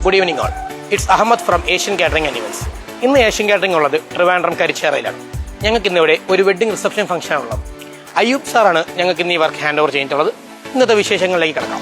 Good evening all. It's Ahmad from Asian Catering and Events. ഇന്ന് Asian catering ഉള്ളത് ട്രിവാൻഡ്രം കരിച്ചാറയിലാണ്. ഞങ്ങൾക്ക് ഇന്നിവിടെ ഒരു വെഡ്ഡിംഗ് റിസപ്ഷൻ ഫംഗ്ഷൻ ഉള്ളത്. അയ്യൂബ് സാറാണ് ഞങ്ങൾക്ക് ഇന്ന് ഈ വർക്ക് ഹാൻഡ് ഓവർ ചെയ്തിട്ടുള്ളത്. ഇന്നത്തെ വിശേഷങ്ങളിലേക്ക് കിടക്കാം.